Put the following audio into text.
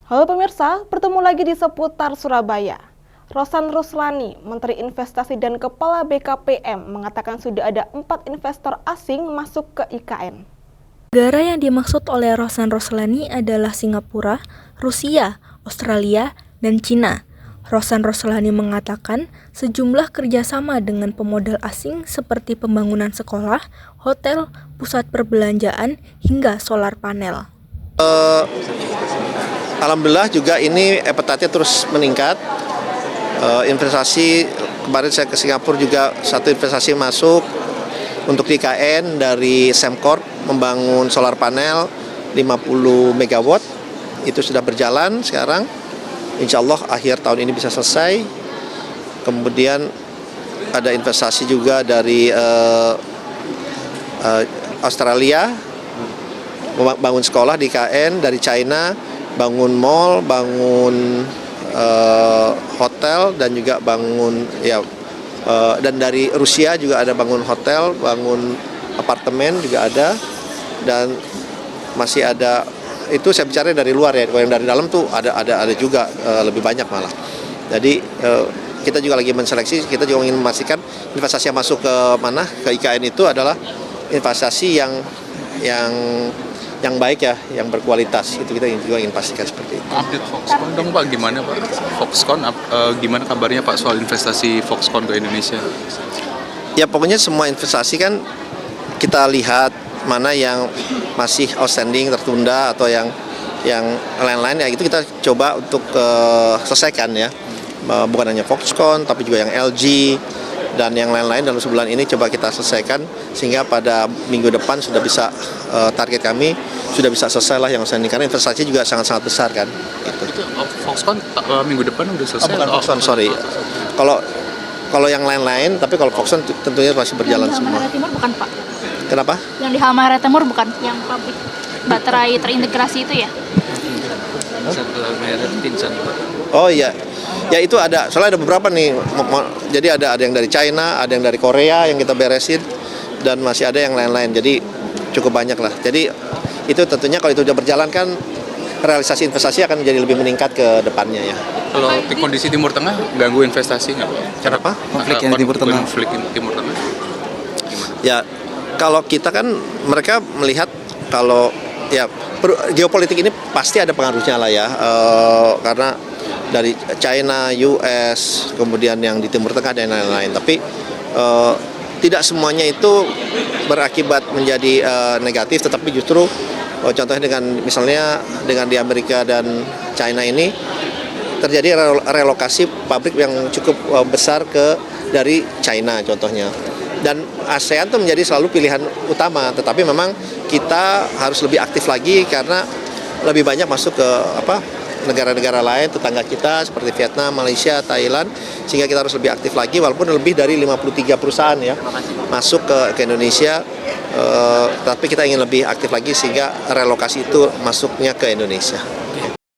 Halo pemirsa, bertemu lagi di seputar Surabaya. Rosan Ruslani, Menteri Investasi dan Kepala BKPM, mengatakan sudah ada 4 investor asing masuk ke IKN. Negara yang dimaksud oleh Rosan Ruslani adalah Singapura, Rusia, Australia, dan Cina. Rosan Ruslani mengatakan sejumlah kerjasama dengan pemodal asing seperti pembangunan sekolah, hotel, pusat perbelanjaan, hingga solar panel. Alhamdulillah juga ini appetite-nya terus meningkat. Investasi, kemarin saya ke Singapura juga satu investasi masuk untuk di IKN dari Semcorp membangun solar panel 50 MW. Itu sudah berjalan sekarang. Insya Allah akhir tahun ini bisa selesai. Kemudian ada investasi juga dari Australia, bangun sekolah di IKN, dari China, bangun mall, bangun hotel, dan juga bangun dan dari Rusia juga ada bangun hotel, bangun apartemen juga ada, dan masih ada. Itu saya bicara dari luar ya, kalau yang dari dalam tuh ada juga lebih banyak malah. Jadi kita juga lagi menseleksi, kita juga ingin memastikan investasi yang masuk ke mana, ke IKN itu adalah investasi yang baik ya, yang berkualitas. Itu kita juga ingin pastikan seperti itu. Update Foxconn dong Pak, gimana Pak? Foxconn, gimana kabarnya Pak soal investasi Foxconn ke Indonesia? Ya pokoknya semua investasi kan kita lihat mana yang masih outstanding, tertunda, atau yang lain-lain ya, itu kita coba untuk selesaikan ya. Bukan hanya Foxconn, tapi juga yang LG dan yang lain-lain dalam sebulan ini coba kita selesaikan, sehingga pada minggu depan sudah bisa, target kami sudah bisa selesai lah yang outstanding, karena investasi juga sangat-sangat besar kan. Itu Foxconn minggu depan udah selesai? Bukan Foxconn, sorry. Kalau yang lain-lain, tapi kalau Foxconn tentunya masih berjalan semua. Halmahera Timur bukan Pak? Kenapa? Yang di Halmahera Timur bukan? Yang pabrik baterai terintegrasi itu ya? Oh iya, ya itu ada. Soalnya ada beberapa nih. Jadi ada yang dari China, ada yang dari Korea yang kita beresin, dan masih ada yang lain-lain. Jadi cukup banyak lah. Jadi itu tentunya kalau itu sudah berjalan kan, realisasi investasi akan menjadi lebih meningkat ke depannya ya. Kalau di kondisi Timur Tengah ganggu investasi nggak Pak? Kenapa? Konflik yang di Timur Tengah. Konflik Timur Tengah. Ya, kalau kita kan mereka melihat kalau ya geopolitik ini pasti ada pengaruhnya lah ya, karena dari China, US, kemudian yang di Timur Tengah dan lain-lain. Tapi tidak semuanya itu berakibat menjadi negatif, tetapi justru contohnya misalnya dengan di Amerika dan China ini terjadi relokasi pabrik yang cukup besar dari China contohnya. Dan ASEAN itu menjadi selalu pilihan utama, tetapi memang kita harus lebih aktif lagi karena lebih banyak masuk ke negara-negara lain tetangga kita seperti Vietnam, Malaysia, Thailand, sehingga kita harus lebih aktif lagi, walaupun lebih dari 53 perusahaan ya masuk ke Indonesia, tapi kita ingin lebih aktif lagi sehingga relokasi itu masuknya ke Indonesia.